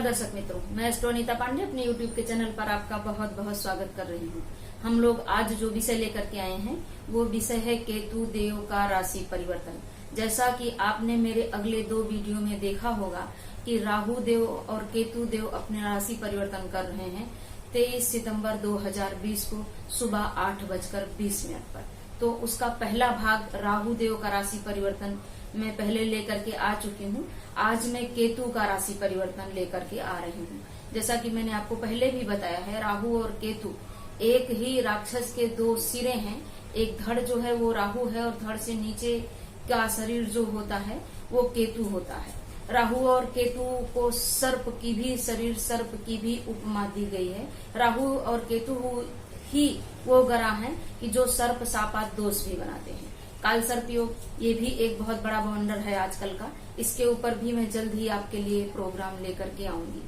नमस्कार दर्शक मित्रों, मैं एस्ट्रोनीता पांडे अपने YouTube के चैनल पर आपका बहुत बहुत स्वागत कर रही हूँ। हम लोग आज जो विषय लेकर के आए हैं वो विषय है केतु देव का राशि परिवर्तन। जैसा कि आपने मेरे अगले 2 वीडियो में देखा होगा कि राहु देव और केतु देव अपने राशि परिवर्तन कर रहे हैं 23 सितंबर 2020 को सुबह 8:20 पर। तो उसका पहला भाग राहु देव का राशि परिवर्तन मैं पहले लेकर के आ चुकी हूँ। आज मैं केतु का राशि परिवर्तन लेकर के आ रही हूँ। जैसा कि मैंने आपको पहले भी बताया है, राहु और केतु एक ही राक्षस के 2 सिरे हैं। एक धड़ जो है वो राहु है और धड़ से नीचे का शरीर जो होता है वो केतु होता है। राहु और केतु को सर्प की भी उपमा दी गई है। राहु और केतु ही वो ग्रह हैं कि जो सर्प शापात दोष भी बनाते हैं। काल सर्प योग ये भी एक बहुत बड़ा वंडर है आजकल का। इसके ऊपर भी मैं जल्द ही आपके लिए प्रोग्राम लेकर के आऊंगी।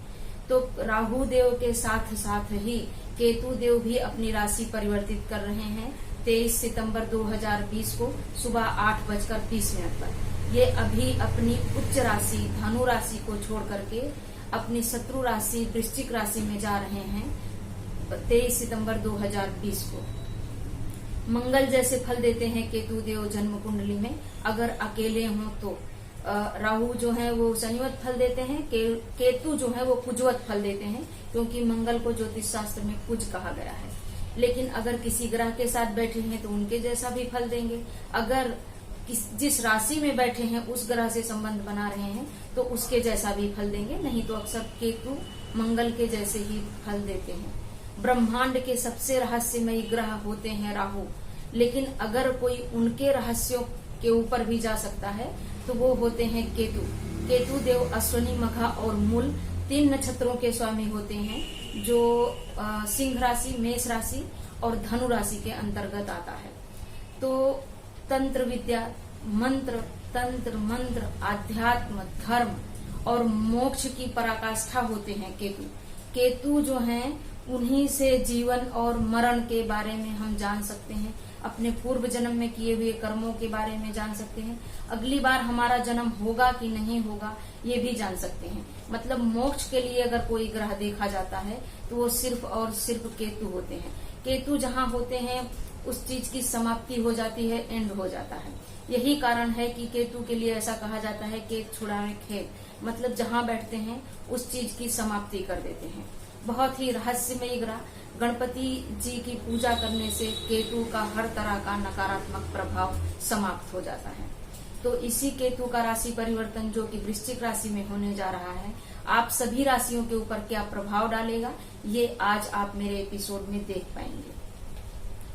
तो राहु देव के साथ साथ ही केतु देव भी अपनी राशि परिवर्तित कर रहे हैं 23 सितंबर 2020 को सुबह 8:30 पर। ये अभी अपनी उच्च राशि धनु राशि को छोड़ करके अपनी शत्रु राशि वृश्चिक राशि में जा रहे हैं 23 सितंबर 2020 को। मंगल जैसे फल देते हैं केतु देव जन्म कुंडली में। अगर अकेले हों तो राहु जो है वो शनिवत फल देते हैं, केतु जो है वो कुजवत फल देते हैं, क्योंकि मंगल को ज्योतिष शास्त्र में कुज कहा गया है। लेकिन अगर किसी ग्रह के साथ बैठे हैं तो उनके जैसा भी फल देंगे। अगर जिस राशि में बैठे हैं उस ग्रह से संबंध बना रहे हैं तो उसके जैसा भी फल देंगे। नहीं तो अक्सर केतु मंगल के जैसे ही फल देते हैं। ब्रह्मांड के सबसे रहस्यमयी ग्रह होते हैं राहु, लेकिन अगर कोई उनके रहस्यों के ऊपर भी जा सकता है तो वो होते हैं केतु। केतु देव अश्विनी, मघा और मूल 3 नक्षत्रों के स्वामी होते हैं, जो सिंह राशि, मेष राशि और धनु राशि के अंतर्गत आता है। तो तंत्र विद्या, तंत्र मंत्र, आध्यात्म, धर्म और मोक्ष की पराकाष्ठा होते हैं केतु। केतु जो हैं उन्हीं से जीवन और मरण के बारे में हम जान सकते हैं। अपने पूर्व जन्म में किए हुए कर्मों के बारे में जान सकते हैं। अगली बार हमारा जन्म होगा कि नहीं होगा ये भी जान सकते हैं। मतलब मोक्ष के लिए अगर कोई ग्रह देखा जाता है तो वो सिर्फ और सिर्फ केतु होते हैं। केतु जहाँ होते हैं उस चीज की समाप्ति हो जाती है, एंड हो जाता है। यही कारण है कि केतु के लिए ऐसा कहा जाता है केत छुड़ावे खेत, मतलब जहाँ बैठते हैं उस चीज की समाप्ति कर देते हैं। बहुत ही रहस्यमयी ग्रह। गणपति जी की पूजा करने से केतु का हर तरह का नकारात्मक प्रभाव समाप्त हो जाता है। तो इसी केतु का राशि परिवर्तन जो कि वृश्चिक राशि में होने जा रहा है, आप सभी राशियों के ऊपर क्या प्रभाव डालेगा ये आज आप मेरे एपिसोड में देख पाएंगे।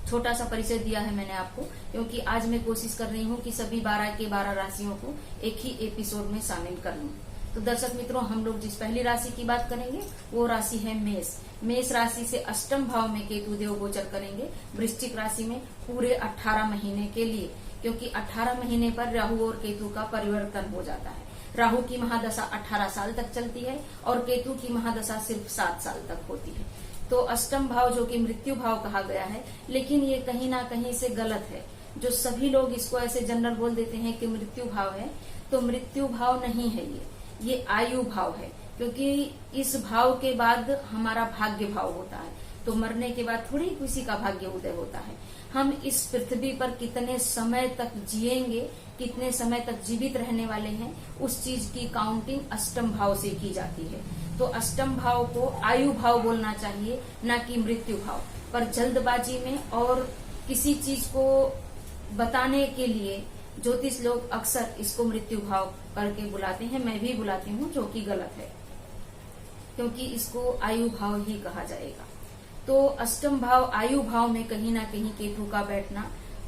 छोटा सा परिचय दिया है मैंने आपको, क्योंकि आज मैं कोशिश कर रही हूँ कि सभी 12 के 12 राशियों को एक ही एपिसोड में शामिल कर लूँ। तो दर्शक मित्रों, हम लोग जिस पहली राशि की बात करेंगे वो राशि है मेष। मेष राशि से अष्टम भाव में केतु देव गोचर करेंगे वृश्चिक राशि में पूरे 18 महीने के लिए, क्योंकि 18 महीने पर राहु और केतु का परिवर्तन हो जाता है। राहु की महादशा 18 साल तक चलती है और केतु की महादशा सिर्फ 7 साल तक होती है। तो अष्टम भाव जो कि मृत्यु भाव कहा गया है, लेकिन ये कहीं ना कहीं से गलत है। जो सभी लोग इसको ऐसे जनरल बोल देते हैं कि मृत्यु भाव है, तो मृत्यु भाव नहीं है ये आयु भाव है, क्योंकि इस भाव के बाद हमारा भाग्य भाव होता है। तो मरने के बाद थोड़ी किसी का भाग्य उदय होता है। हम इस पृथ्वी पर कितने समय तक जिएंगे, कितने समय तक जीवित रहने वाले हैं, उस चीज की काउंटिंग अष्टम भाव से की जाती है। तो अष्टम भाव को आयु भाव बोलना चाहिए, न कि मृत्यु भाव। पर जल्दबाजी में और किसी चीज को बताने के लिए ज्योतिष लोग अक्सर इसको मृत्यु भाव करके बुलाते हैं। मैं भी बुलाती हूँ, जो कि गलत है, क्योंकि इसको आयु भाव ही कहा जाएगा। तो अष्टम भाव आयु भाव में कहीं ना कहीं केतु का बैठना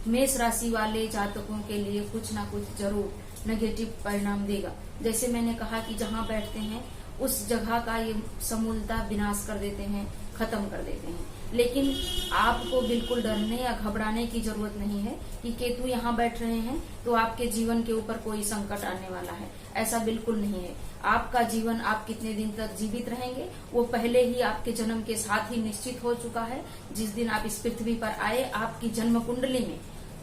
मेष राशि वाले जातकों के लिए कुछ ना कुछ जरूर नेगेटिव परिणाम देगा। जैसे मैंने कहा कि जहाँ बैठते हैं उस जगह का ये समूलता विनाश कर देते हैं, खत्म कर देते हैं। लेकिन आपको बिल्कुल डरने या घबराने की जरूरत नहीं है कि केतु यहाँ बैठ रहे हैं तो आपके जीवन के ऊपर कोई संकट आने वाला है। ऐसा बिल्कुल नहीं है। आपका जीवन, आप कितने दिन तक जीवित रहेंगे वो पहले ही आपके जन्म के साथ ही निश्चित हो चुका है। जिस दिन आप इस पृथ्वी पर आए, आपकी जन्म कुंडली में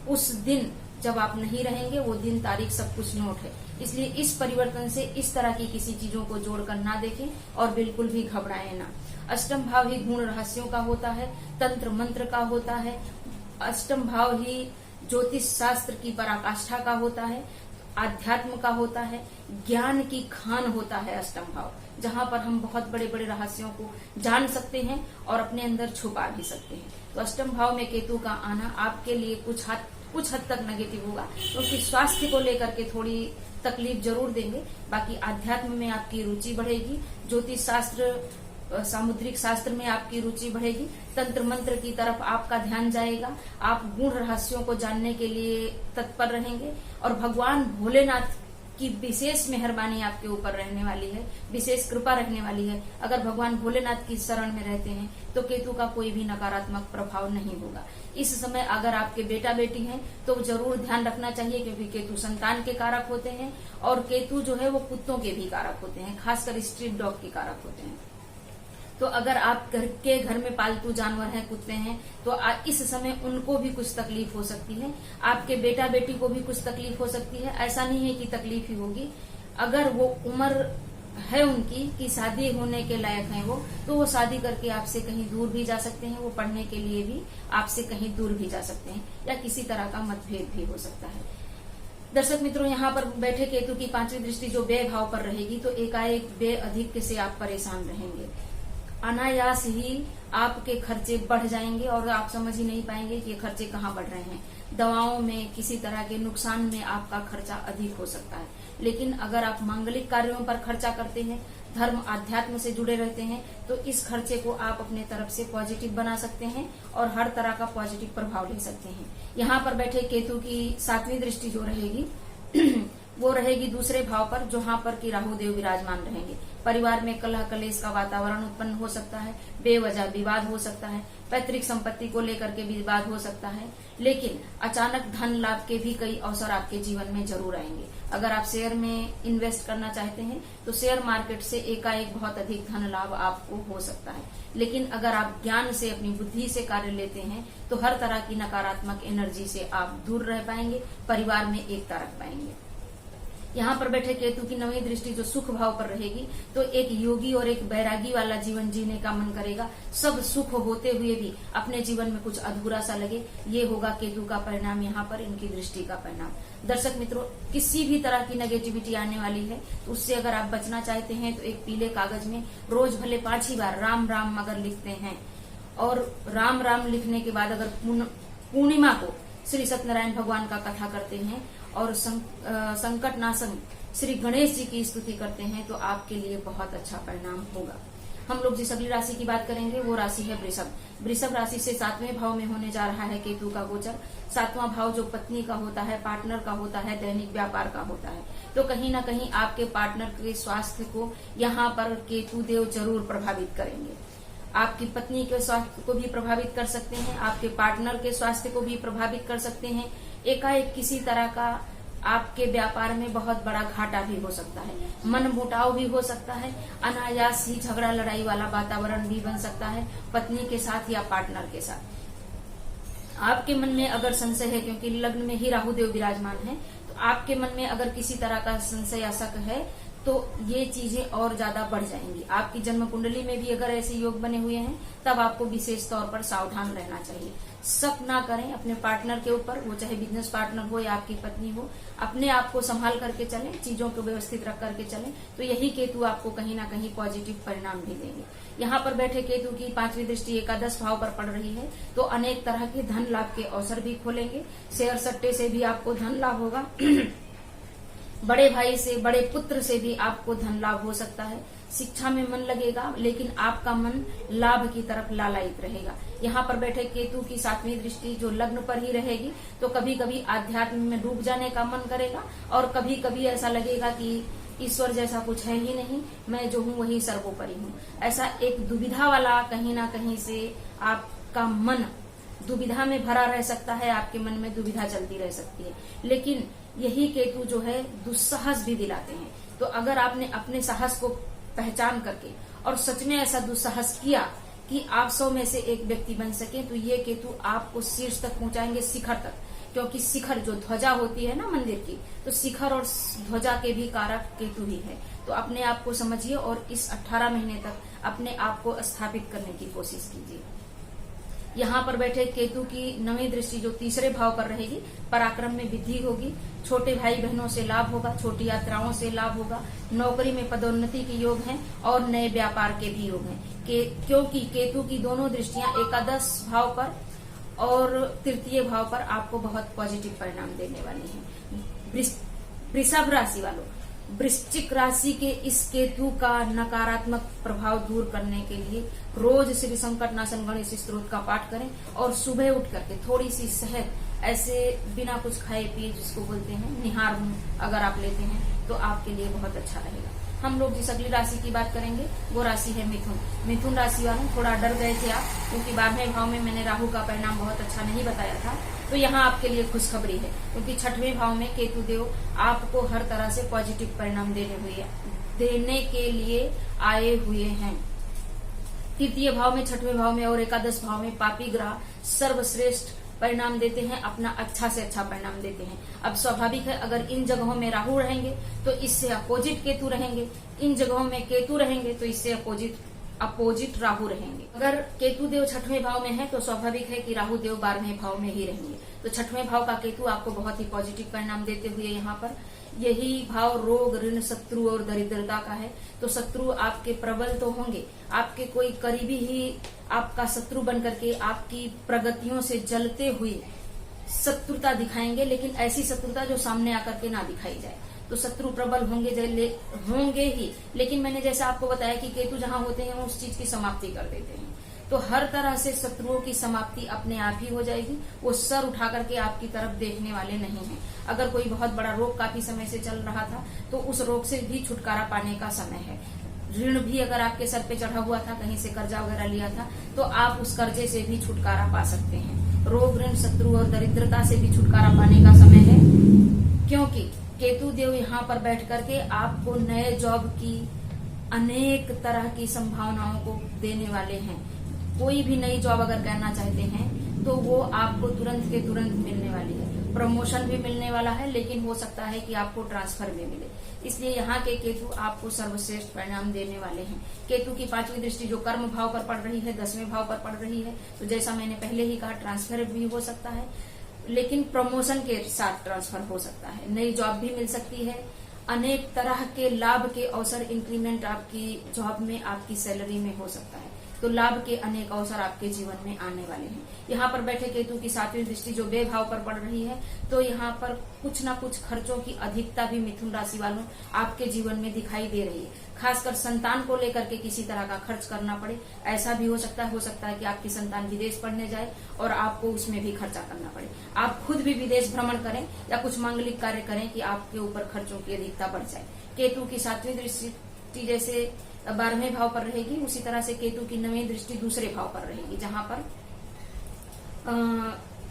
उस दिन जब आप नहीं रहेंगे वो दिन तारीख सब कुछ नोट है। इसलिए इस परिवर्तन से इस तरह की किसी चीजों को जोड़कर ना देखें और बिल्कुल भी घबराएं ना। अष्टम भाव ही गुण रहस्यों का होता है, तंत्र मंत्र का होता है। अष्टम भाव ही ज्योतिष शास्त्र की पराकाष्ठा का होता है, आध्यात्म का होता है, ज्ञान की खान होता है अष्टम भाव, जहां पर हम बहुत बड़े बड़े रहस्यों को जान सकते हैं और अपने अंदर छुपा भी सकते हैं। तो अष्टम भाव में केतु का आना आपके लिए कुछ हद तक नेगेटिव होगा, क्योंकि स्वास्थ्य को लेकर के थोड़ी तकलीफ जरूर देंगे। बाकी आध्यात्म में आपकी रुचि बढ़ेगी, ज्योतिष शास्त्र सामुद्रिक शास्त्र में आपकी रुचि बढ़ेगी, तंत्र मंत्र की तरफ आपका ध्यान जाएगा, आप गूढ़ रहस्यों को जानने के लिए तत्पर रहेंगे और भगवान भोलेनाथ की विशेष मेहरबानी आपके ऊपर रहने वाली है, विशेष कृपा रहने वाली है। अगर भगवान भोलेनाथ की शरण में रहते हैं तो केतु का कोई भी नकारात्मक प्रभाव नहीं होगा। इस समय अगर आपके बेटा बेटी हैं तो जरूर ध्यान रखना चाहिए, क्योंकि केतु संतान के कारक होते हैं और केतु जो है वो कुत्तों के भी कारक होते हैं, खासकर स्ट्रीट डॉग के कारक होते हैं। तो अगर आप घर में पालतू जानवर हैं, कुत्ते हैं, तो इस समय उनको भी कुछ तकलीफ हो सकती है, आपके बेटा बेटी को भी कुछ तकलीफ हो सकती है। ऐसा नहीं है कि तकलीफ ही होगी, अगर वो उम्र है उनकी कि शादी होने के लायक है वो, तो वो शादी करके आपसे कहीं दूर भी जा सकते हैं, वो पढ़ने के लिए भी आपसे कहीं दूर भी जा सकते हैं, या किसी तरह का मतभेद भी हो सकता है। दर्शक मित्रों, यहाँ पर बैठे केतु की पांचवी दृष्टि जो व्यय भाव पर रहेगी, तो एकाएक व्यय अधिक से आप परेशान रहेंगे, अनायास ही आपके खर्चे बढ़ जाएंगे और आप समझ ही नहीं पाएंगे कि ये खर्चे कहाँ बढ़ रहे हैं। दवाओं में, किसी तरह के नुकसान में आपका खर्चा अधिक हो सकता है। लेकिन अगर आप मांगलिक कार्यों पर खर्चा करते हैं, धर्म आध्यात्म से जुड़े रहते हैं, तो इस खर्चे को आप अपने तरफ से पॉजिटिव बना सकते हैं और हर तरह का पॉजिटिव प्रभाव ले सकते हैं। यहाँ पर बैठे केतु की सातवीं दृष्टि जो रहेगी वो रहेगी दूसरे भाव पर, जहां पर कि राहु देव विराजमान रहेंगे। परिवार में कलह कलेश का वातावरण उत्पन्न हो सकता है, बेवजह विवाद हो सकता है, पैतृक संपत्ति को लेकर के विवाद हो सकता है, लेकिन अचानक धन लाभ के भी कई अवसर आपके जीवन में जरूर आएंगे। अगर आप शेयर में इन्वेस्ट करना चाहते हैं तो शेयर मार्केट से एकाएक बहुत अधिक धन लाभ आपको हो सकता है। लेकिन अगर आप ज्ञान से, अपनी बुद्धि से कार्य लेते हैं तो हर तरह की नकारात्मक एनर्जी से आप दूर रह पाएंगे, परिवार में एकता रख पाएंगे। यहाँ पर बैठे केतु की नवीं दृष्टि जो सुख भाव पर रहेगी, तो एक योगी और एक बैरागी वाला जीवन जीने का मन करेगा। सब सुख होते हुए भी अपने जीवन में कुछ अधूरा सा लगे, ये होगा केतु का परिणाम, यहाँ पर इनकी दृष्टि का परिणाम। दर्शक मित्रों, किसी भी तरह की नेगेटिविटी आने वाली है तो उससे अगर आप बचना चाहते हैं तो एक पीले कागज में रोज भले 5 ही बार राम राम अगर लिखते हैं, और राम राम लिखने के बाद अगर पूर्णिमा को श्री सत्यनारायण भगवान का कथा करते हैं और संकट नाशन श्री गणेश जी की स्तुति करते हैं, तो आपके लिए बहुत अच्छा परिणाम होगा। हम लोग जिस अगली राशि की बात करेंगे वो राशि है वृषभ। वृषभ राशि से 7वें भाव में होने जा रहा है केतु का गोचर। 7वां भाव जो पत्नी का होता है, पार्टनर का होता है, दैनिक व्यापार का होता है, तो कहीं ना कहीं आपके पार्टनर के स्वास्थ्य को यहाँ पर केतु देव जरूर प्रभावित करेंगे। आपकी पत्नी के स्वास्थ्य को भी प्रभावित कर सकते हैं, आपके पार्टनर के स्वास्थ्य को भी प्रभावित कर सकते हैं। एकाएक किसी तरह का आपके व्यापार में बहुत बड़ा घाटा भी हो सकता है, मन मुटाव भी हो सकता है, अनायास ही झगड़ा लड़ाई वाला वातावरण भी बन सकता है पत्नी के साथ या पार्टनर के साथ। आपके मन में अगर संशय है, क्योंकि लग्न में ही राहु देव विराजमान है, तो आपके मन में अगर किसी तरह का संशय या शक है तो ये चीजें और ज्यादा बढ़ जाएंगी। आपकी जन्म कुंडली में भी अगर ऐसे योग बने हुए हैं तब आपको विशेष तौर पर सावधान रहना चाहिए। शक ना करें अपने पार्टनर के ऊपर, वो चाहे बिजनेस पार्टनर हो या आपकी पत्नी हो। अपने आप को संभाल करके चलें, चीजों को व्यवस्थित रख करके चलें, तो यही केतु आपको कहीं ना कहीं पॉजिटिव परिणाम भी देंगे। यहाँ पर बैठे केतु की 5वीं दृष्टि एकादश भाव पर पड़ रही है, तो अनेक तरह के धन लाभ के अवसर भी खोलेंगे। शेयर सट्टे से भी आपको धन लाभ होगा बड़े भाई से, बड़े पुत्र से भी आपको धन लाभ हो सकता है। शिक्षा में मन लगेगा, लेकिन आपका मन लाभ की तरफ लालायित रहेगा। यहाँ पर बैठे केतु की 7वीं दृष्टि जो लग्न पर ही रहेगी, तो कभी कभी आध्यात्म में डूब जाने का मन करेगा और कभी कभी ऐसा लगेगा कि ईश्वर जैसा कुछ है ही नहीं, मैं जो हूँ वही सर्वोपरि हूँ। ऐसा एक दुविधा वाला कहीं ना कहीं से आपका मन दुविधा में भरा रह सकता है, आपके मन में दुविधा चलती रह सकती है। लेकिन यही केतु जो है दुस्साहस भी दिलाते हैं। तो अगर आपने अपने साहस को पहचान करके और सच में ऐसा दुस्साहस किया कि आप 100 में से एक व्यक्ति बन सके, तो ये केतु आपको शीर्ष तक पहुंचाएंगे, शिखर तक। क्योंकि शिखर जो ध्वजा होती है ना मंदिर की, तो शिखर और ध्वजा के भी कारक केतु ही है। तो अपने आप को समझिए और इस 18 महीने तक अपने आप को स्थापित करने की कोशिश कीजिए। यहाँ पर बैठे केतु की नवी दृष्टि जो तीसरे भाव पर रहेगी, पराक्रम में वृद्धि होगी, छोटे भाई बहनों से लाभ होगा, छोटी यात्राओं से लाभ होगा, नौकरी में पदोन्नति के योग हैं और नए व्यापार के भी योग हैं। क्योंकि केतु की दोनों दृष्टियां एकादश भाव पर और तृतीय भाव पर आपको बहुत पॉजिटिव परिणाम देने वाली हैं। वृषभ राशि वालों, वृश्चिक राशि के इस केतु का नकारात्मक प्रभाव दूर करने के लिए रोज श्री संकटनाशन गणेश स्तोत्र का पाठ करें और सुबह उठ करके थोड़ी सी शहद ऐसे बिना कुछ खाए पिए, जिसको बोलते हैं निहार, अगर आप लेते हैं तो आपके लिए बहुत अच्छा रहेगा। हम लोग जिस अगली राशि की बात करेंगे वो राशि है मिथुन। मिथुन राशि वालों, थोड़ा डर गए थे आप, क्योंकि 12वें भाव में मैंने राहु का परिणाम बहुत अच्छा नहीं बताया था। तो यहाँ आपके लिए खुशखबरी है, क्योंकि 6वें भाव में केतु देव आपको हर तरह से पॉजिटिव परिणाम देने के लिए आए हुए हैं। तृतीय भाव में, 6वें भाव में और एकादश भाव में पापी ग्रह सर्वश्रेष्ठ परिणाम देते हैं, अपना अच्छा से अच्छा परिणाम देते हैं। अब स्वाभाविक है, अगर इन जगहों में राहु रहेंगे तो इससे अपोजिट केतु रहेंगे, इन जगहों में केतु रहेंगे तो इससे अपोजिट राहु रहेंगे। अगर केतु देव 6वें भाव में है तो स्वाभाविक है कि राहु देव 12वें भाव में ही रहेंगे। तो 6वें भाव का केतु आपको बहुत ही पॉजिटिव परिणाम देते हुए यहाँ पर, यही भाव रोग, ऋण, शत्रु और दरिद्रता का है। तो शत्रु आपके प्रबल तो होंगे, आपके कोई करीबी ही आपका शत्रु बन करके आपकी प्रगतियों से जलते हुए शत्रुता दिखाएंगे, लेकिन ऐसी शत्रुता जो सामने आकर के ना दिखाई जाए। तो शत्रु प्रबल होंगे ही, लेकिन मैंने जैसा आपको बताया कि केतु जहां होते हैं वो उस चीज की समाप्ति कर देते हैं। तो हर तरह से शत्रुओं की समाप्ति अपने आप ही हो जाएगी, वो सर उठा करके आपकी तरफ देखने वाले नहीं हैं। अगर कोई बहुत बड़ा रोग काफी समय से चल रहा था तो उस रोग से भी छुटकारा पाने का समय है। ऋण भी अगर आपके सर पे चढ़ा हुआ था, कहीं से कर्जा वगैरह लिया था, तो आप उस कर्जे से भी छुटकारा पा सकते हैं। रोग, ऋण, शत्रु और दरिद्रता से भी छुटकारा पाने का समय है, क्योंकि केतु देव यहाँ पर बैठ करके आपको नए जॉब की अनेक तरह की संभावनाओं को देने वाले हैं। कोई भी नई जॉब अगर करना चाहते हैं तो वो आपको तुरंत के तुरंत मिलने वाली है। प्रमोशन भी मिलने वाला है, लेकिन हो सकता है कि आपको ट्रांसफर भी मिले। इसलिए यहाँ के केतु आपको सर्वश्रेष्ठ परिणाम देने वाले हैं। केतु की 5वीं दृष्टि जो कर्म भाव पर पड़ रही है, 10वें भाव पर पड़ रही है, तो जैसा मैंने पहले ही कहा, ट्रांसफर भी हो सकता है, लेकिन प्रमोशन के साथ ट्रांसफर हो सकता है, नई जॉब भी मिल सकती है, अनेक तरह के लाभ के अवसर, इंक्रीमेंट आपकी जॉब में, आपकी सैलरी में हो सकता है। तो लाभ के अनेक अवसर आपके जीवन में आने वाले हैं। यहाँ पर बैठे केतु की 7वीं दृष्टि जो व्यय भाव पर पड़ रही है, तो यहाँ पर कुछ ना कुछ खर्चों की अधिकता भी मिथुन राशि वालों आपके जीवन में दिखाई दे रही है। खासकर संतान को लेकर के किसी तरह का खर्च करना पड़े, ऐसा भी हो सकता है कि आपकी संतान विदेश पढ़ने जाए और आपको उसमें भी खर्चा करना पड़े। आप खुद भी विदेश भ्रमण करें या कुछ मांगलिक कार्य करें कि आपके ऊपर खर्चों की अधिकता बढ़ जाए। केतु की 7वीं दृष्टि जैसे 12वें भाव पर रहेगी, उसी तरह से केतु की 9वीं दृष्टि दूसरे भाव पर रहेगी, जहां पर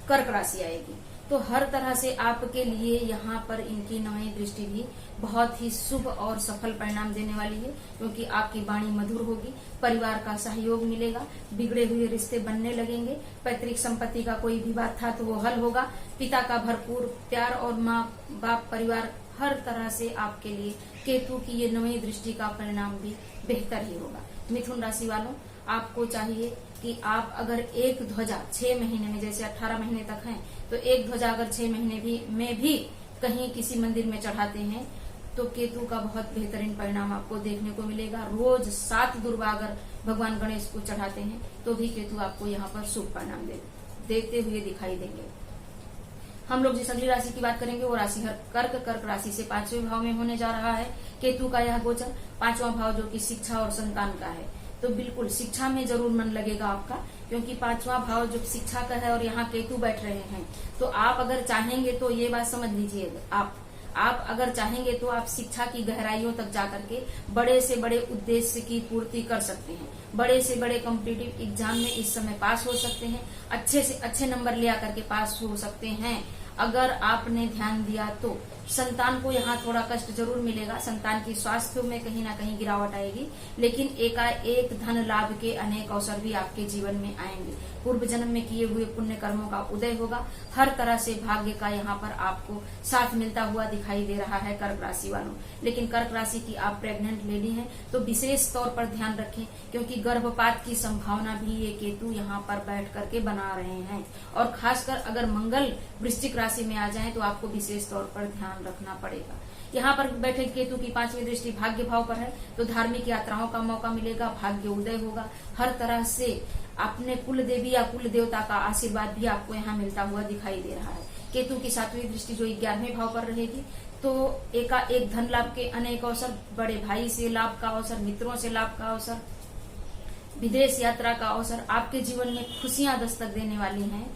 कर्क राशि आएगी। तो हर तरह से आपके लिए यहाँ पर इनकी 9वीं दृष्टि भी बहुत ही शुभ और सफल परिणाम देने वाली है, क्योंकि आपकी वाणी मधुर होगी, परिवार का सहयोग मिलेगा, बिगड़े हुए रिश्ते बनने लगेंगे, पैतृक संपत्ति का कोई विवाद था तो वो हल होगा, पिता का भरपूर प्यार और माँ बाप परिवार, हर तरह से आपके लिए केतु की ये 9वीं दृष्टि का परिणाम भी बेहतर ही होगा। मिथुन राशि वालों, आपको चाहिए कि आप अगर एक ध्वजा 6 महीने में, जैसे 18 महीने तक है, तो एक ध्वजा अगर 6 महीने में भी कहीं किसी मंदिर में चढ़ाते हैं तो केतु का बहुत बेहतरीन परिणाम आपको देखने को मिलेगा। रोज 7 दुर्वा अगर भगवान गणेश को चढ़ाते हैं तो भी केतु आपको यहाँ पर शुभ परिणाम देते हुए दिखाई देंगे। हम लोग जिस अगली राशि की बात करेंगे वो राशि है कर्क। कर्क राशि से 5वें भाव में होने जा रहा है केतु का यह गोचर। 5वां भाव जो कि शिक्षा और संतान का है, तो बिल्कुल शिक्षा में जरूर मन लगेगा आपका, क्योंकि 5वां भाव जो शिक्षा का है और यहाँ केतु बैठ रहे हैं, तो आप अगर चाहेंगे तो ये बात समझ लीजिए, आप अगर चाहेंगे तो आप शिक्षा की गहराइयों तक जाकर के बड़े से बड़े उद्देश्य की पूर्ति कर सकते हैं। बड़े से बड़े कॉम्पिटिटिव एग्जाम में इस समय पास हो सकते हैं, अच्छे से अच्छे नंबर ले आकर के पास हो सकते हैं। अगर आपने ध्यान दिया तो संतान को यहाँ थोड़ा कष्ट जरूर मिलेगा, संतान की स्वास्थ्य में कहीं ना कहीं गिरावट आएगी, लेकिन एकाएक धन लाभ के अनेक अवसर भी आपके जीवन में आएंगे। पूर्व जन्म में किए हुए पुण्य कर्मों का उदय होगा। हर तरह से भाग्य का यहाँ पर आपको साथ मिलता हुआ दिखाई दे रहा है कर्क राशि वालों। लेकिन कर्क राशि की आप प्रेग्नेंट लेडी हैं तो विशेष तौर पर ध्यान रखें, क्योंकि गर्भपात की संभावना भी ये केतु यहाँ पर बैठ करके बना रहे हैं। और खासकर अगर मंगल वृश्चिक राशि में आ जाए तो आपको विशेष तौर पर ध्यान रखना पड़ेगा। यहाँ पर बैठे केतु की 5वीं दृष्टि भाग्य भाव पर है तो धार्मिक यात्राओं का मौका मिलेगा, भाग्य उदय होगा। हर तरह से अपने कुल देवी या कुल देवता का आशीर्वाद भी आपको यहाँ मिलता हुआ दिखाई दे रहा है। केतु की 7वीं दृष्टि जो 11वें भाव पर रहेगी तो एकाएक धन लाभ के अनेक अवसर, बड़े भाई से लाभ का अवसर, मित्रों से लाभ का अवसर, विदेश यात्रा का अवसर, आपके जीवन में खुशियां दस्तक देने वाली हैं।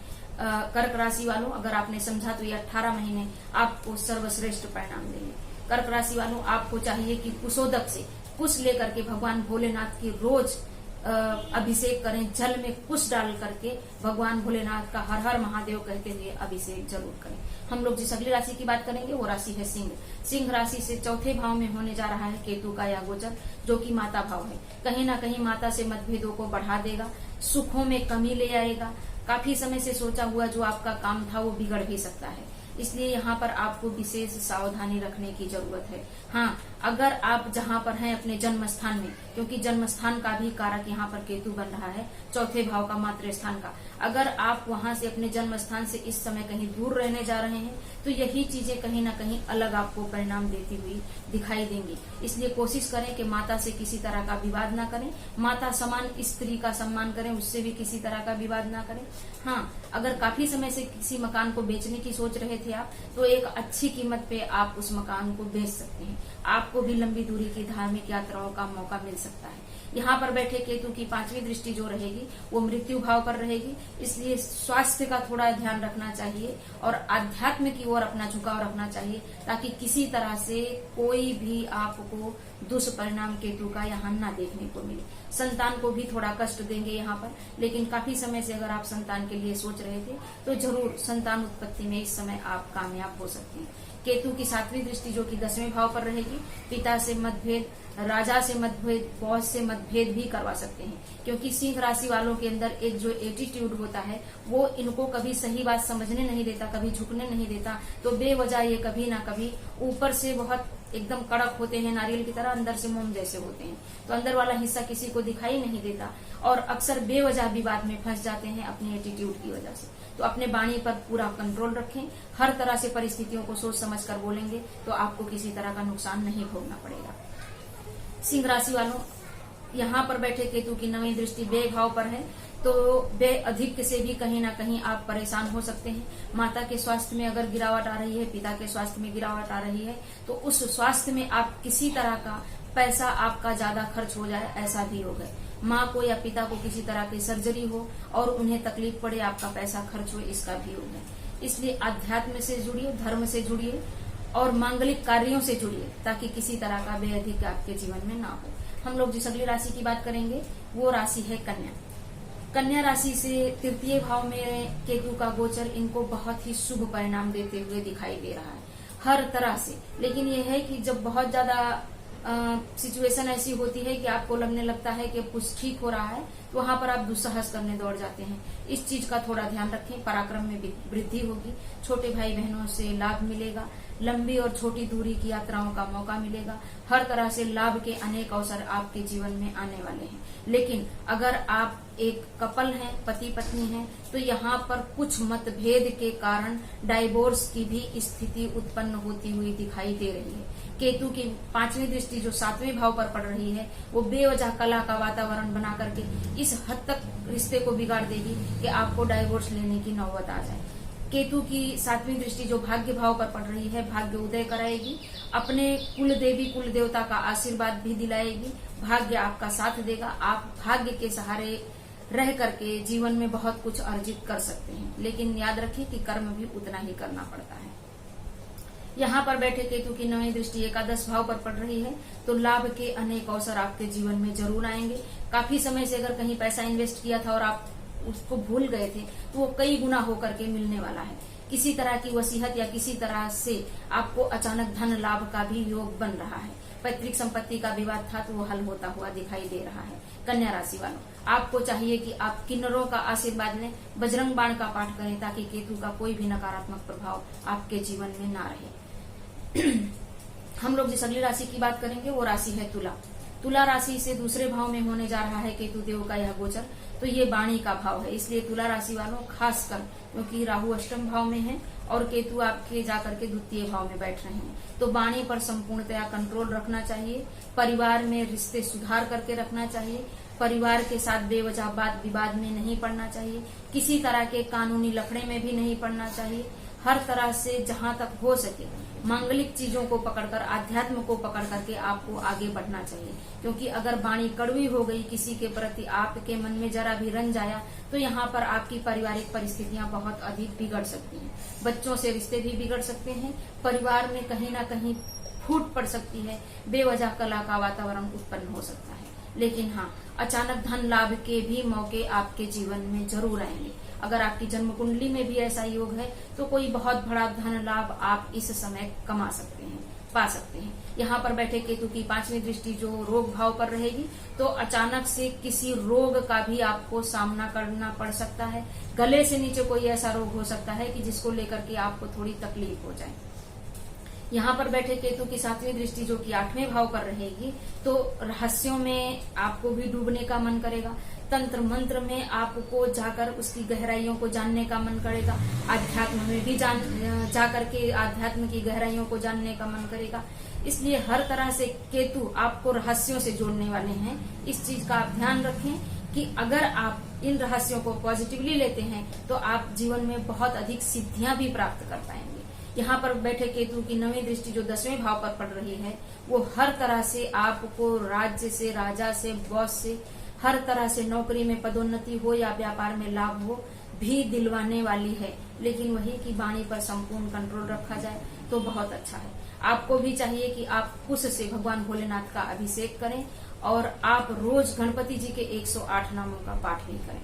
कर्क राशि वालों, अगर आपने समझा तो ये 18 महीने आपको सर्वश्रेष्ठ परिणाम देंगे। कर्क राशि वालों, आपको चाहिए कि कुशोदक से कुश लेकर के भगवान भोलेनाथ की रोज अभिषेक करें। जल में कुश डाल करके भगवान भोलेनाथ का हर हर महादेव कहते हुए अभिषेक जरूर करें। हम लोग जिस अगली राशि की बात करेंगे वो राशि है सिंह। सिंह राशि से 4थे भाव में होने जा रहा है केतु का यह गोचर, जो कि माता भाव है। कहीं ना कहीं माता से मतभेदों को बढ़ा देगा, सुखों में कमी ले आएगा। काफी समय से सोचा हुआ जो आपका काम था वो बिगड़ भी सकता है, इसलिए यहाँ पर आपको विशेष सावधानी रखने की जरूरत है। हाँ, अगर आप जहाँ पर हैं अपने जन्म स्थान में, क्योंकि जन्म स्थान का भी कारक यहाँ पर केतु बन रहा है, 4थे भाव का मातृ स्थान का, अगर आप वहां से अपने जन्म स्थान से इस समय कहीं दूर रहने जा रहे हैं तो यही चीजें कहीं ना कहीं अलग आपको परिणाम देती हुई दिखाई देंगी। इसलिए कोशिश करें कि माता से किसी तरह का विवाद ना करें, माता समान स्त्री का सम्मान करें, उससे भी किसी तरह का विवाद ना करें। हाँ, अगर काफी समय से किसी मकान को बेचने की सोच रहे थे आप, तो एक अच्छी कीमत पे आप उस मकान को बेच सकते हैं। आपको भी लंबी दूरी की धार्मिक यात्राओं का मौका मिल सकता है। यहाँ पर बैठे केतु की 5वीं दृष्टि जो रहेगी वो मृत्यु भाव पर रहेगी, इसलिए स्वास्थ्य का थोड़ा ध्यान रखना चाहिए और आध्यात्म की ओर अपना झुकाव रखना चाहिए, ताकि किसी तरह से कोई भी आपको दुष्परिणाम केतु का यहाँ ना देखने को मिले। संतान को भी थोड़ा कष्ट देंगे यहाँ पर, लेकिन काफी समय से अगर आप संतान के लिए सोच रहे थे तो जरूर संतान उत्पत्ति में इस समय आप कामयाब हो सकते हैं। केतु की 7वीं दृष्टि जो कि 10वें भाव पर रहेगी, पिता से मतभेद, राजा से मतभेद, बॉस से मतभेद भी करवा सकते हैं, क्योंकि सिंह राशि वालों के अंदर एक जो एटीट्यूड होता है वो इनको कभी सही बात समझने नहीं देता, कभी झुकने नहीं देता। तो बेवजह ये कभी ना कभी ऊपर से बहुत एकदम कड़क होते हैं नारियल की तरह, अंदर से मोम जैसे होते हैं, तो अंदर वाला हिस्सा किसी को दिखाई नहीं देता और अक्सर बेवजह विवाद में फंस जाते हैं अपने एटीट्यूड की वजह से। तो अपने वाणी पर पूरा कंट्रोल रखें, हर तरह से परिस्थितियों को सोच समझ कर बोलेंगे तो आपको किसी तरह का नुकसान नहीं भोगना पड़ेगा। सिंह राशि वालों, यहाँ पर बैठे केतु की 9वीं दृष्टि व्यय भाव पर है, तो व्यय अधिक से भी कहीं ना कहीं आप परेशान हो सकते हैं। माता के स्वास्थ्य में अगर गिरावट आ रही है, पिता के स्वास्थ्य में गिरावट आ रही है, तो उस स्वास्थ्य में आप किसी तरह का पैसा आपका ज्यादा खर्च हो जाए ऐसा भी होगा। माँ को या पिता को किसी तरह की सर्जरी हो और उन्हें तकलीफ पड़े, आपका पैसा खर्च हो, इसका भी होगा। इसलिए अध्यात्म से जुड़िए, धर्म से जुड़िए और मांगलिक कार्यों से जुड़िए, ताकि किसी तरह का व्यय अधिक आपके जीवन में ना हो। हम लोग जिस अगली राशि की बात करेंगे वो राशि है कन्या। कन्या राशि से 3य भाव में केतु का गोचर इनको बहुत ही शुभ परिणाम देते हुए दिखाई दे रहा है हर तरह से। लेकिन यह है कि जब बहुत ज्यादा सिचुएशन ऐसी होती है कि आपको लगने लगता है कि कुछ ठीक हो रहा है, तो वहां पर आप दुस्साहस करने दौड़ जाते हैं। इस चीज का थोड़ा ध्यान रखें, पराक्रम में वृद्धि होगी, छोटे भाई बहनों से लाभ मिलेगा, लंबी और छोटी दूरी की यात्राओं का मौका मिलेगा, हर तरह से लाभ के अनेक अवसर आपके जीवन में आने वाले हैं। लेकिन अगर आप एक कपल हैं, पति पत्नी हैं, तो यहाँ पर कुछ मतभेद के कारण डाइवोर्स की भी स्थिति उत्पन्न होती हुई दिखाई दे रही है। केतु की 5वीं दृष्टि जो 7वें भाव पर पड़ रही है वो बेवजह कला का वातावरण बना करके इस हद तक रिश्ते को बिगाड़ देगी कि आपको डाइवोर्स लेने की नौबत आ जाए। केतु की 7वीं दृष्टि जो भाग्य भाव पर पड़ रही है, भाग्य उदय कराएगी, अपने कुल देवी कुल देवता का आशीर्वाद भी दिलाएगी, भाग्य आपका साथ देगा। आप भाग्य के सहारे रह करके जीवन में बहुत कुछ अर्जित कर सकते हैं, लेकिन याद रखिए कि कर्म भी उतना ही करना पड़ता है। यहाँ पर बैठे केतु की 9वीं दृष्टि एकादश भाव पर पड़ रही है, तो लाभ के अनेक अवसर आपके जीवन में जरूर आएंगे। काफी समय से अगर कहीं पैसा इन्वेस्ट किया था और आप उसको भूल गए थे, तो वो कई गुना होकर के मिलने वाला है। किसी तरह की वसीयत या किसी तरह से आपको अचानक धन लाभ का भी योग बन रहा है। पैतृक संपत्ति का विवाद था तो वो हल होता हुआ दिखाई दे रहा है। कन्या राशि वालों, आपको चाहिए कि आप किन्नरों का आशीर्वाद लें, बजरंग बाण का पाठ करें ताकि केतु का कोई भी नकारात्मक प्रभाव आपके जीवन में ना रहे। हम लोग जिस अगली राशि की बात करेंगे वो राशि है तुला। तुला राशि से दूसरे भाव में होने जा रहा है केतु देव का यह गोचर, तो ये वाणी का भाव है। इसलिए तुला राशि वालों खासकर क्योंकि राहु अष्टम भाव में है और केतु आपके जाकर के द्वितीय भाव में बैठ रहे हैं, तो वाणी पर संपूर्णतया कंट्रोल रखना चाहिए। परिवार में रिश्ते सुधार करके रखना चाहिए। परिवार के साथ बेवजह वाद विवाद में नहीं पड़ना चाहिए। किसी तरह के कानूनी लफड़े में भी नहीं पड़ना चाहिए। हर तरह से जहां तक हो सके मांगलिक चीजों को पकड़कर, अध्यात्म को पकड़ करके आपको आगे बढ़ना चाहिए, क्योंकि अगर वाणी कड़वी हो गई, किसी के प्रति आपके मन में जरा भी रंज आया, तो यहाँ पर आपकी पारिवारिक परिस्थितियां बहुत अधिक बिगड़ सकती हैं। बच्चों से रिश्ते भी बिगड़ सकते हैं। परिवार में कहीं ना कहीं फूट पड़ सकती है। बेवजह कलह का वातावरण उत्पन्न हो सकता है। लेकिन हाँ, अचानक धन लाभ के भी मौके आपके जीवन में जरूर आएंगे। अगर आपकी जन्म कुंडली में भी ऐसा योग है तो कोई बहुत बड़ा धन लाभ आप इस समय कमा सकते हैं, पा सकते हैं। यहाँ पर बैठे केतु की 5वीं दृष्टि जो रोग भाव पर रहेगी, तो अचानक से किसी रोग का भी आपको सामना करना पड़ सकता है। गले से नीचे कोई ऐसा रोग हो सकता है कि जिसको लेकर के आपको थोड़ी तकलीफ हो जाए। यहाँ पर बैठे केतु की 7वीं दृष्टि जो कि 8वें भाव पर रहेगी, तो रहस्यों में आपको भी डूबने का मन करेगा। तंत्र मंत्र में आपको जाकर उसकी गहराइयों को जानने का मन करेगा। अध्यात्म में भी जाकर के अध्यात्म की गहराइयों को जानने का मन करेगा। इसलिए हर तरह से केतु आपको रहस्यों से जोड़ने वाले हैं। इस चीज का आप ध्यान रखें कि अगर आप इन रहस्यों को पॉजिटिवली लेते हैं तो आप जीवन में बहुत अधिक सिद्धियां भी प्राप्त कर पाएंगे। यहाँ पर बैठे केतु की 9वीं दृष्टि जो 10वें भाव पर पड़ रही है, वो हर तरह से आपको राज्य से, राजा से, बॉस से, हर तरह से नौकरी में पदोन्नति हो या व्यापार में लाभ हो भी दिलवाने वाली है। लेकिन वही की वाणी पर संपूर्ण कंट्रोल रखा जाए तो बहुत अच्छा है। आपको भी चाहिए कि आप कुश से भगवान भोलेनाथ का अभिषेक करें और आप रोज गणपति जी के 108 नामों का पाठ भी करें।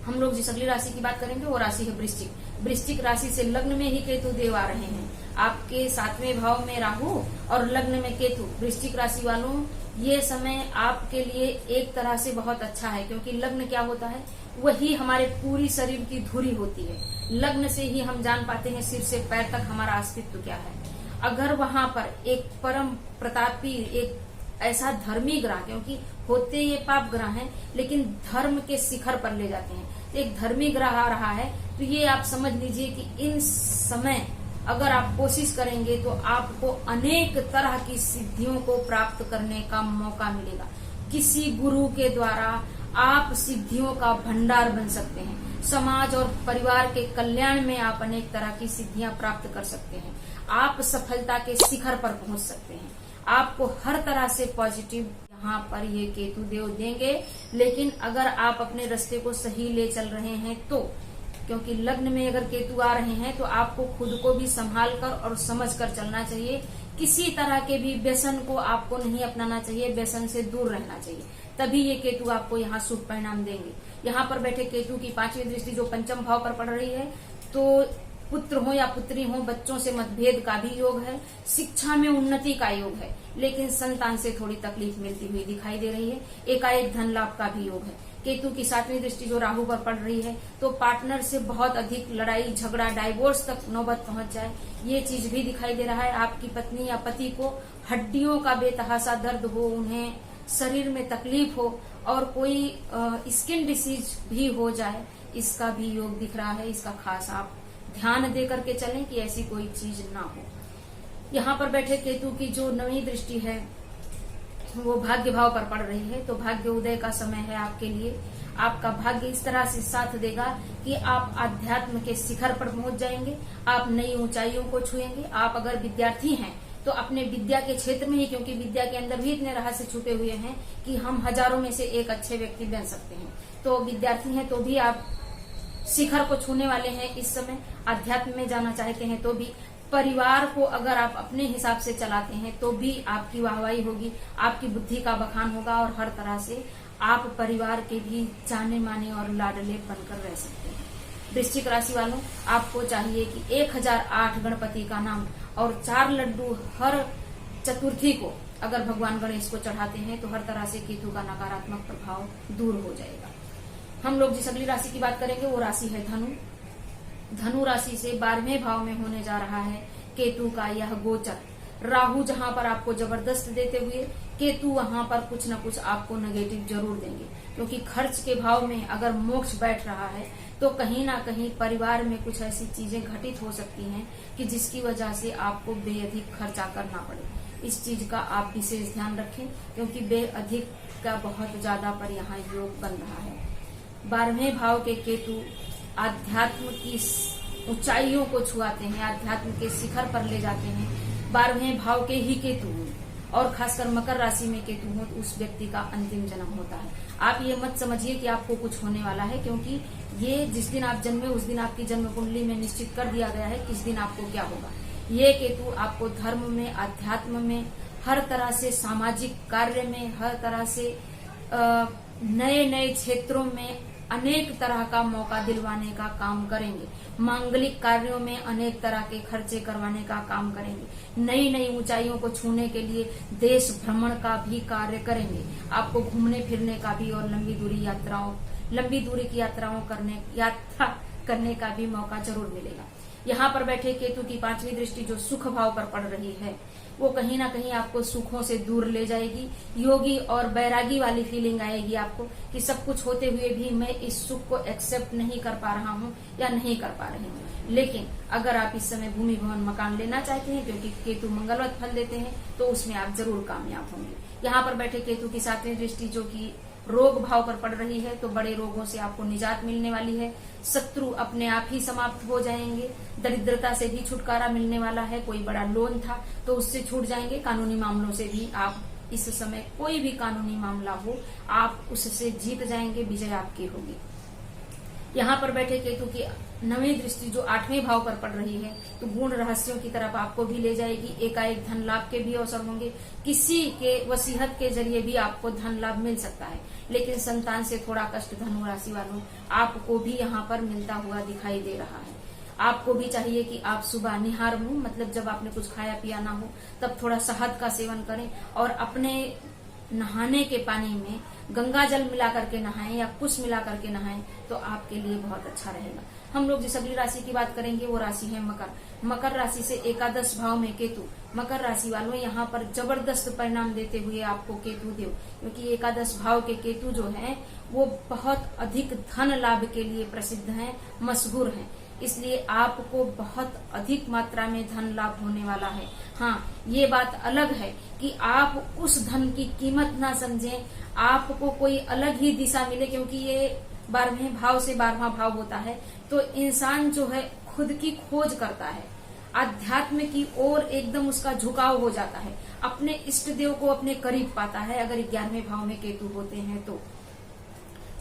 हम लोग जिस अगली राशि की बात करेंगे वो राशि है वृश्चिक। वृश्चिक राशि से लग्न में ही केतु देव आ रहे हैं। आपके 7वें भाव में राहु और लग्न में केतु। वृश्चिक राशि वालों, ये समय आपके लिए एक तरह से बहुत अच्छा है, क्योंकि लग्न क्या होता है, वही हमारे पूरी शरीर की धुरी होती है। लग्न से ही हम जान पाते हैं सिर से पैर तक हमारा अस्तित्व क्या है। अगर वहां पर एक परम प्रतापी, एक ऐसा धर्मी ग्रह, क्योंकि होते ये पाप ग्रह हैं लेकिन धर्म के शिखर पर ले जाते हैं, एक धर्मी ग्रह आ रहा है, तो ये आप समझ लीजिए कि इन समय अगर आप कोशिश करेंगे तो आपको अनेक तरह की सिद्धियों को प्राप्त करने का मौका मिलेगा। किसी गुरु के द्वारा आप सिद्धियों का भंडार बन सकते हैं। समाज और परिवार के कल्याण में आप अनेक तरह की सिद्धियां प्राप्त कर सकते हैं। आप सफलता के शिखर पर पहुंच सकते हैं। आपको हर तरह से पॉजिटिव यहाँ पर ये केतु देव देंगे। लेकिन अगर आप अपने रास्ते को सही ले चल रहे हैं तो, क्योंकि लग्न में अगर केतु आ रहे हैं तो आपको खुद को भी संभाल कर और समझ कर चलना चाहिए। किसी तरह के भी व्यसन को आपको नहीं अपनाना चाहिए, व्यसन से दूर रहना चाहिए, तभी ये केतु आपको यहाँ शुभ परिणाम देंगे। यहाँ पर बैठे केतु की 5वीं दृष्टि जो 5म भाव पर पड़ रही है, तो पुत्र हो या पुत्री हो, बच्चों से मतभेद का भी योग है। शिक्षा में उन्नति का योग है, लेकिन संतान से थोड़ी तकलीफ मिलती हुई दिखाई दे रही है। एकाएक धन लाभ का भी योग है। केतु की 7वीं दृष्टि जो राहु पर पड़ रही है, तो पार्टनर से बहुत अधिक लड़ाई झगड़ा, डाइवोर्स तक नौबत पहुंच जाए, ये चीज भी दिखाई दे रहा है। आपकी पत्नी या पति को हड्डियों का बेतहासा दर्द हो, उन्हें शरीर में तकलीफ हो और कोई स्किन डिसीज भी हो जाए, इसका भी योग दिख रहा है। इसका खास आप ध्यान दे करके चलें कि ऐसी कोई चीज ना हो। यहाँ पर बैठे केतु की जो 9वीं दृष्टि है वो भाग्य भाव पर पड़ रही है, तो भाग्य उदय का समय है आपके लिए। आपका भाग्य इस तरह से साथ देगा कि आप अध्यात्म के शिखर पर पहुंच जाएंगे, आप नई ऊंचाइयों को छुएंगे। आप अगर विद्यार्थी हैं तो अपने विद्या के क्षेत्र में ही, क्योंकि विद्या के अंदर भी इतने रहस्य छुपे हुए हैं कि हम हजारों में से एक अच्छे व्यक्ति बन सकते हैं, तो विद्यार्थी हैं तो भी आप शिखर को छूने वाले हैं। इस समय अध्यात्म में जाना चाहते हैं तो भी, परिवार को अगर आप अपने हिसाब से चलाते हैं तो भी आपकी वाहवाही होगी, आपकी बुद्धि का बखान होगा और हर तरह से आप परिवार के भी जाने माने और लाडले बनकर रह सकते हैं। वृश्चिक राशि वालों, आपको चाहिए कि 1008 गणपति का नाम और 4 लड्डू हर चतुर्थी को अगर भगवान गणेश को चढ़ाते हैं तो हर तरह से केतु का नकारात्मक प्रभाव दूर हो जाएगा। हम लोग जिस अगली राशि की बात करेंगे वो राशि है धनु। धनु राशि से 12वें भाव में होने जा रहा है केतु का यह गोचर। राहु जहां पर आपको जबरदस्त देते हुए, केतु वहां पर कुछ न कुछ आपको नेगेटिव जरूर देंगे, क्योंकि खर्च के भाव में अगर मोक्ष बैठ रहा है तो कहीं ना कहीं परिवार में कुछ ऐसी चीजें घटित हो सकती हैं कि जिसकी वजह से आपको बेअधिक खर्चा करना पड़े। इस चीज का आप विशेष ध्यान रखें, क्योंकि बेअधिक का बहुत ज्यादा पर यहाँ योग बन रहा है। 12वें भाव के केतु आध्यात्म की ऊंचाइयों को छुआते हैं, आध्यात्म के शिखर पर ले जाते हैं। 12वें भाव के ही केतु और खासकर मकर राशि में केतु हो तो उस व्यक्ति का अंतिम जन्म होता है। आप ये मत समझिए कि आपको कुछ होने वाला है, क्योंकि ये जिस दिन आप जन्मे उस दिन आपकी जन्म कुंडली में निश्चित कर दिया गया है किस दिन आपको क्या होगा। ये केतु आपको धर्म में, अध्यात्म में, हर तरह से सामाजिक कार्य में, हर तरह से नए नए क्षेत्रों में अनेक तरह का मौका दिलवाने का काम करेंगे। मांगलिक कार्यों में अनेक तरह के खर्चे करवाने का काम करेंगे। नई नई ऊंचाइयों को छूने के लिए देश भ्रमण का भी कार्य करेंगे। आपको घूमने फिरने का भी और लंबी दूरी की यात्रा करने का भी मौका जरूर मिलेगा। यहाँ पर बैठे केतु की 5वीं दृष्टि जो सुख भाव पर पड़ रही है वो कहीं ना कहीं आपको सुखों से दूर ले जाएगी। योगी और बैरागी वाली फीलिंग आएगी आपको कि सब कुछ होते हुए भी मैं इस सुख को एक्सेप्ट नहीं कर पा रहा हूँ या नहीं कर पा रही हूँ। लेकिन अगर आप इस समय भूमि भवन मकान लेना चाहते हैं, क्योंकि केतु मंगलवत फल देते हैं, तो उसमें आप जरूर कामयाब होंगे। यहाँ पर बैठे केतु की 7वीं दृष्टि जो कि रोग भाव पर पड़ रही है, तो बड़े रोगों से आपको निजात मिलने वाली है। शत्रु अपने आप ही समाप्त हो जाएंगे। दरिद्रता से भी छुटकारा मिलने वाला है। कोई बड़ा लोन था तो उससे छूट जाएंगे। कानूनी मामलों से भी आप इस समय कोई भी कानूनी मामला हो आप उससे जीत जाएंगे, विजय आपकी होगी। यहाँ पर बैठे केतु की 9वीं दृष्टि जो 8वें भाव पर पड़ रही है, तो गुण रहस्यों की तरफ आपको भी ले जाएगी। एकाएक धन लाभ के भी अवसर होंगे। किसी के वसीयत के जरिए भी आपको धन लाभ मिल सकता है, लेकिन संतान से थोड़ा कष्ट धनु राशि वालों आपको भी यहाँ पर मिलता हुआ दिखाई दे रहा है। आपको भी चाहिए कि आप सुबह निहार मुंह, मतलब जब आपने कुछ खाया पिया ना हो तब थोड़ा शहद का सेवन करें और अपने नहाने के पानी में गंगा जल मिला करके नहाएं या कुश मिला करके नहाएं तो आपके लिए बहुत अच्छा रहेगा। हम लोग जिस अगली राशि की बात करेंगे वो राशि है मकर। मकर राशि से एकादश भाव में केतु। मकर राशि वालों यहाँ पर जबरदस्त परिणाम देते हुए आपको केतु देव, क्योंकि एकादश भाव के केतु जो है वो बहुत अधिक धन लाभ के लिए प्रसिद्ध हैं, मशहूर हैं। इसलिए आपको बहुत अधिक मात्रा में धन लाभ होने वाला है। हाँ, ये बात अलग है कि आप उस धन की कीमत ना समझें, आपको कोई अलग ही दिशा मिले, क्योंकि ये 12वें भाव से 12वां भाव होता है, तो इंसान जो है खुद की खोज करता है, अध्यात्म की ओर एकदम उसका झुकाव हो जाता है, अपने इष्ट देव को अपने करीब पाता है। अगर 11वें भाव में केतु होते हैं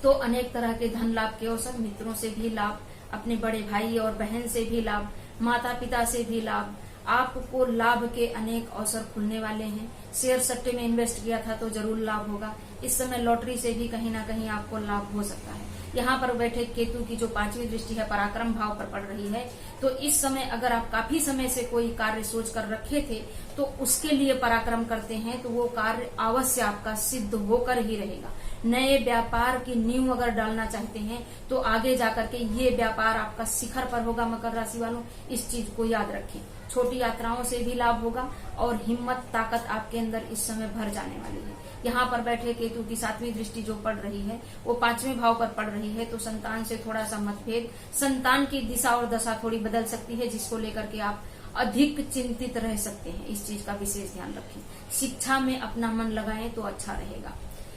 तो अनेक तरह के धन लाभ के अवसर, मित्रों से भी लाभ, अपने बड़े भाई और बहन से भी लाभ, माता पिता से भी लाभ, आपको लाभ के अनेक अवसर खुलने वाले हैं। शेयर सट्टे में इन्वेस्ट किया था तो जरूर लाभ होगा। इस समय लॉटरी से भी कहीं ना कहीं आपको लाभ हो सकता है। यहाँ पर बैठे केतु की जो 5वीं दृष्टि है पराक्रम भाव पर पड़ रही है, तो इस समय अगर आप काफी समय से कोई कार्य सोच कर रखे थे तो उसके लिए पराक्रम करते हैं तो वो कार्य अवश्य आपका सिद्ध होकर ही रहेगा। नए व्यापार की नींव अगर डालना चाहते हैं तो आगे जाकर के ये व्यापार आपका शिखर पर होगा। मकर राशि वालों इस चीज को याद रखें। छोटी यात्राओं से भी लाभ होगा और हिम्मत ताकत आपके अंदर इस समय भर जाने वाली है। यहाँ पर बैठे केतु की 7वीं दृष्टि जो पड़ रही है वो 5वें भाव पर पड़ रही है, तो संतान से थोड़ा सा मतभेद, संतान की दिशा और दशा थोड़ी बदल सकती है, जिसको लेकर के आप अधिक चिंतित रह सकते हैं। इस चीज का विशेष ध्यान रखें। शिक्षा में अपना मन लगाएं तो अच्छा रहेगा।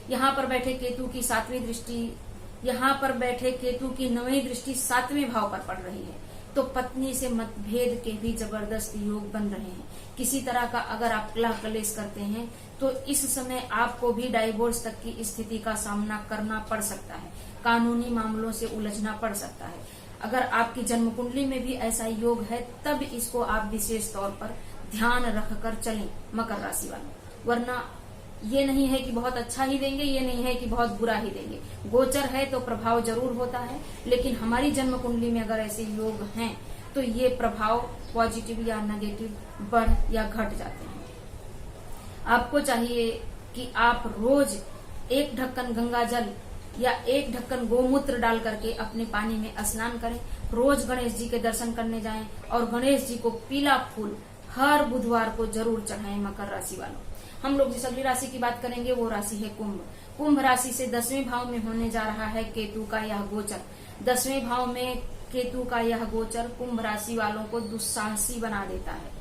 यहाँ पर बैठे केतु की 7वीं दृष्टि, यहाँ पर बैठे केतु की 9वीं दृष्टि 7वें भाव पर पड़ रही है, तो पत्नी से मतभेद के भी जबरदस्त योग बन रहे हैं। किसी तरह का अगर आप कलह कलेश करते हैं तो इस समय आपको भी डाइवोर्स तक की स्थिति का सामना करना पड़ सकता है, कानूनी मामलों से उलझना पड़ सकता है। अगर आपकी जन्म कुंडली में भी ऐसा योग है तब इसको आप विशेष तौर पर ध्यान रखकर चलें मकर राशि वालों, वरना ये नहीं है कि बहुत अच्छा ही देंगे, ये नहीं है कि बहुत बुरा ही देंगे। गोचर है तो प्रभाव जरूर होता है, लेकिन हमारी जन्म कुंडली में अगर ऐसे योग हैं तो ये प्रभाव पॉजिटिव या नेगेटिव बढ़ या घट जाते हैं। आपको चाहिए कि आप रोज 1 ढक्कन गंगा जल या 1 ढक्कन गोमूत्र डाल करके अपने पानी में स्नान करें। रोज गणेश जी के दर्शन करने जाएं और गणेश जी को पीला फूल हर बुधवार को जरूर चढ़ाएं। मकर राशि वालों, हम लोग जिस अगली राशि की बात करेंगे वो राशि है कुंभ। कुंभ राशि से 10वें भाव में होने जा रहा है केतु का यह गोचर। 10वें भाव में केतु का यह गोचर कुंभ राशि वालों को दुस्साहसी बना देता है।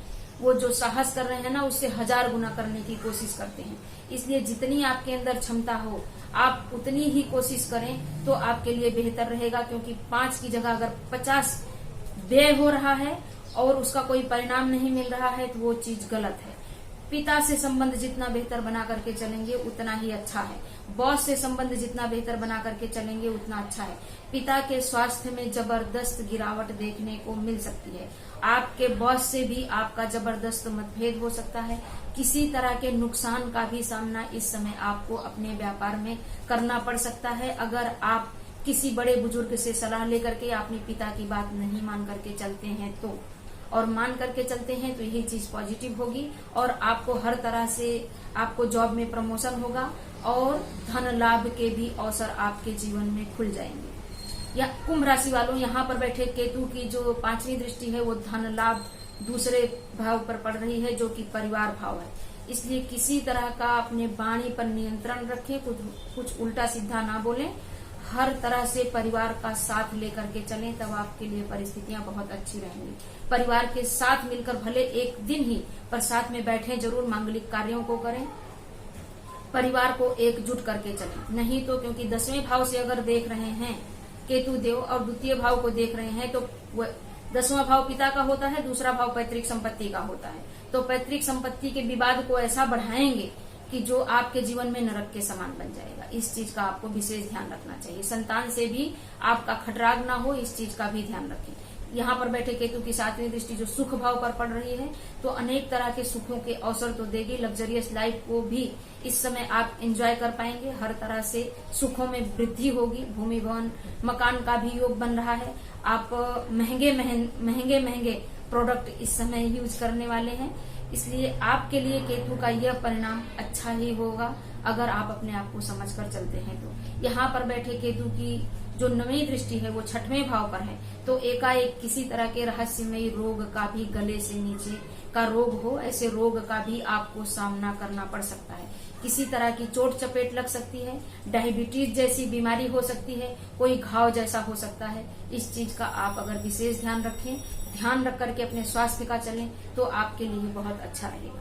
वो जो साहस कर रहे हैं ना, उससे 1000 गुना करने की कोशिश करते हैं। इसलिए जितनी आपके अंदर क्षमता हो आप उतनी ही कोशिश करें तो आपके लिए बेहतर रहेगा, क्योंकि 5 की जगह अगर 50 व्यय हो रहा है और उसका कोई परिणाम नहीं मिल रहा है तो वो चीज गलत है। पिता से संबंध जितना बेहतर बना करके चलेंगे उतना ही अच्छा है। बॉस से संबंध जितना बेहतर बना करके चलेंगे उतना अच्छा है। पिता के स्वास्थ्य में जबरदस्त गिरावट देखने को मिल सकती है। आपके बॉस से भी आपका जबरदस्त मतभेद हो सकता है। किसी तरह के नुकसान का भी सामना इस समय आपको अपने व्यापार में करना पड़ सकता है, अगर आप किसी बड़े बुजुर्ग से सलाह लेकर के अपने पिता की बात नहीं मान करके चलते हैं तो, और मान करके चलते हैं तो यही चीज पॉजिटिव होगी और आपको हर तरह से आपको जॉब में प्रमोशन होगा और धन लाभ के भी अवसर आपके जीवन में खुल जाएंगे। या कुंभ राशि वालों, यहाँ पर बैठे केतु की जो 5वीं दृष्टि है वो धन लाभ दूसरे भाव पर पड़ रही है, जो कि परिवार भाव है। इसलिए किसी तरह का अपने वाणी पर नियंत्रण रखें, कुछ उल्टा सीधा ना बोलें, हर तरह से परिवार का साथ लेकर के चलें, तब आपके लिए परिस्थितियां बहुत अच्छी रहेंगी। परिवार के साथ मिलकर भले एक दिन ही पर साथ में बैठें, जरूर मांगलिक कार्यों को करें, परिवार को एकजुट करके चलें। नहीं तो क्योंकि 10वें भाव से अगर देख रहे हैं केतु देव और द्वितीय भाव को देख रहे हैं तो 10वां भाव पिता का होता है, दूसरा भाव पैतृक संपत्ति का होता है। तो पैतृक संपत्ति के विवाद को ऐसा बढ़ाएंगे कि जो आपके जीवन में नरक के समान बन जाएगा। इस चीज का आपको विशेष ध्यान रखना चाहिए। संतान से भी आपका खटराग ना हो, इस चीज का भी ध्यान रखें। यहाँ पर बैठे केतु की 7वीं दृष्टि जो सुख भाव पर पड़ रही है तो अनेक तरह के सुखों के अवसर तो देगी। लग्जरियस लाइफ को भी इस समय आप एंजॉय कर पाएंगे। हर तरह से सुखों में वृद्धि होगी। भूमि भवन मकान का भी योग बन रहा है। आप महंगे प्रोडक्ट इस समय यूज करने वाले हैं। इसलिए आपके लिए केतु का यह परिणाम अच्छा ही होगा अगर आप अपने आप को समझकर चलते हैं तो। यहाँ पर बैठे केतु की जो 9वीं दृष्टि है वो 6वें भाव पर है, तो एकाएक किसी तरह के रहस्यमयी रोग का भी, गले से नीचे का रोग हो, ऐसे रोग का भी आपको सामना करना पड़ सकता है। किसी तरह की चोट चपेट लग सकती है, डायबिटीज जैसी बीमारी हो सकती है, कोई घाव जैसा हो सकता है। इस चीज का आप अगर विशेष ध्यान रखें, ध्यान रख करके अपने स्वास्थ्य का चलें तो आपके लिए बहुत अच्छा रहेगा।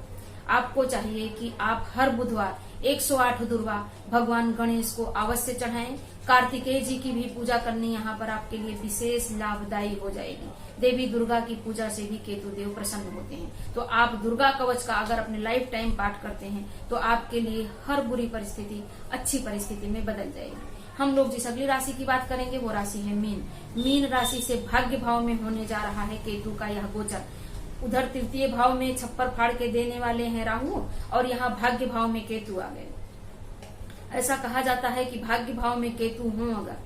आपको चाहिए कि आप हर बुधवार 108 दुर्वा भगवान गणेश को अवश्य चढ़ाएं। कार्तिकेय जी की भी पूजा करनी यहाँ पर आपके लिए विशेष लाभदायी हो जाएगी। देवी दुर्गा की पूजा से भी केतु देव प्रसन्न होते हैं। तो आप दुर्गा कवच का अगर अपने लाइफ टाइम पाठ करते हैं तो आपके लिए हर बुरी परिस्थिति अच्छी परिस्थिति में बदल जाएगी। हम लोग जिस अगली राशि की बात करेंगे वो राशि है मीन। मीन राशि से भाग्य भाव में होने जा रहा है केतु का यह गोचर। उधर 3य भाव में छप्पर फाड़ के देने वाले हैं राहु और यहाँ भाग्य भाव में केतु आ गए। ऐसा कहा जाता है कि भाग्य भाव में केतु हों अगर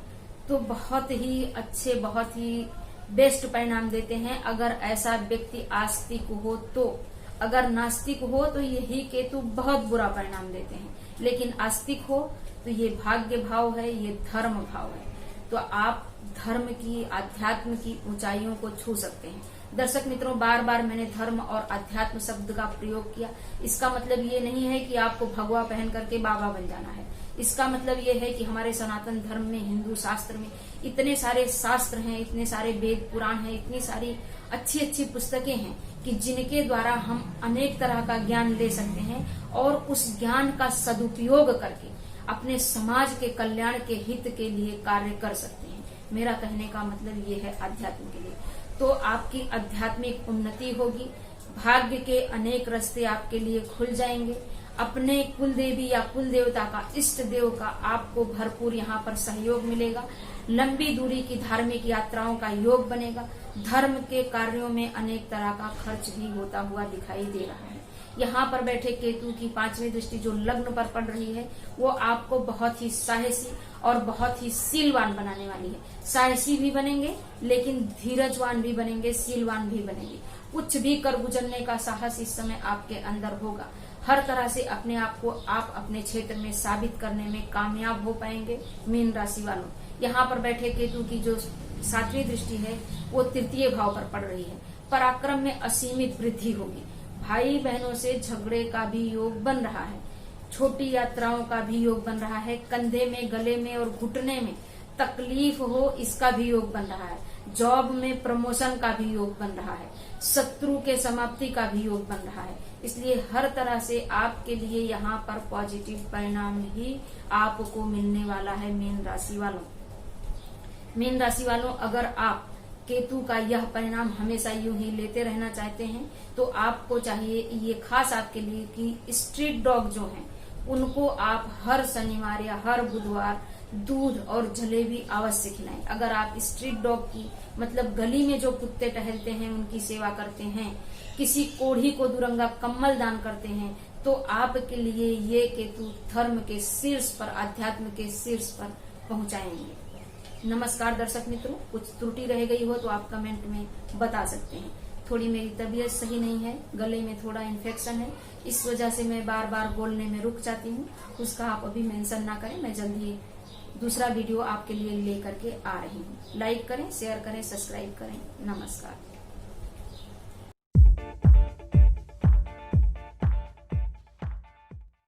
तो बहुत ही अच्छे, बहुत ही बेस्ट परिणाम देते हैं। अगर ऐसा व्यक्ति आस्तिक हो तो, अगर नास्तिक हो तो यही केतु बहुत बुरा परिणाम देते हैं। लेकिन आस्तिक हो तो ये भाग्य भाव है, ये धर्म भाव है, तो आप धर्म की, अध्यात्म की ऊंचाइयों को छू सकते हैं। दर्शक मित्रों, बार बार मैंने धर्म और अध्यात्म शब्द का प्रयोग किया। इसका मतलब ये नहीं है कि आपको भगवा पहन करके बाबा बन जाना है। इसका मतलब ये है कि हमारे सनातन धर्म में, हिंदू शास्त्र में इतने सारे शास्त्र हैं, इतने सारे वेद पुराण हैं, इतनी सारी अच्छी अच्छी पुस्तकें हैं कि जिनके द्वारा हम अनेक तरह का ज्ञान ले सकते हैं और उस ज्ञान का सदुपयोग करके अपने समाज के कल्याण के हित के लिए कार्य कर सकते हैं। मेरा कहने का मतलब ये है अध्यात्म के लिए। तो आपकी आध्यात्मिक उन्नति होगी, भाग्य के अनेक रास्ते आपके लिए खुल जाएंगे। अपने कुल देवी या कुल देवता का, इष्ट देव का आपको भरपूर यहाँ पर सहयोग मिलेगा। लंबी दूरी की धार्मिक यात्राओं का योग बनेगा। धर्म के कार्यों में अनेक तरह का खर्च भी होता हुआ दिखाई दे रहा है। यहाँ पर बैठे केतु की 5वीं दृष्टि जो लग्न पर पड़ रही है वो आपको बहुत ही साहसी और बहुत ही सीलवान बनाने वाली है। साहसी भी बनेंगे लेकिन धीरजवान भी बनेंगे, सीलवान भी बनेंगे। कुछ भी कर गुजरने का साहस इस समय आपके अंदर होगा। हर तरह से अपने आप को आप अपने क्षेत्र में साबित करने में कामयाब हो पाएंगे। मीन राशि वालों, यहाँ पर बैठे केतु की जो 7वीं दृष्टि है वो 3य भाव पर पड़ रही है। पराक्रम में असीमित वृद्धि होगी। भाई बहनों से झगड़े का भी योग बन रहा है। छोटी यात्राओं का भी योग बन रहा है। कंधे में, गले में और घुटने में तकलीफ हो इसका भी योग बन रहा है। जॉब में प्रमोशन का भी योग बन रहा है। शत्रु के समाप्ति का भी योग बन रहा है। इसलिए हर तरह से आपके लिए यहाँ पर पॉजिटिव परिणाम ही आपको मिलने वाला है। मीन राशि वालों, मीन राशि वालों, अगर आप केतु का यह परिणाम हमेशा यूं ही लेते रहना चाहते हैं तो आपको चाहिए, ये खास आपके लिए, कि स्ट्रीट डॉग जो हैं उनको आप हर शनिवार या हर बुधवार दूध और जलेबी अवश्य खिलाएं। अगर आप स्ट्रीट डॉग की मतलब गली में जो कुत्ते टहलते हैं उनकी सेवा करते हैं, किसी कोढ़ी को दुरंगा कम्बल दान करते हैं, तो आपके लिए ये केतु धर्म के शीर्ष पर, अध्यात्म के शीर्ष पर पहुंचाएंगे। नमस्कार दर्शक मित्रों, कुछ त्रुटि रह गई हो तो आप कमेंट में बता सकते हैं। थोड़ी मेरी तबीयत सही नहीं है, गले में थोड़ा इन्फेक्शन है, इस वजह से मैं बार बार बोलने में रुक जाती हूँ। उसका आप अभी मेंशन ना करें, मैं जल्दी दूसरा वीडियो आपके लिए लेकर के आ रही हूँ। लाइक करें, शेयर करें, सब्सक्राइब करें। नमस्कार।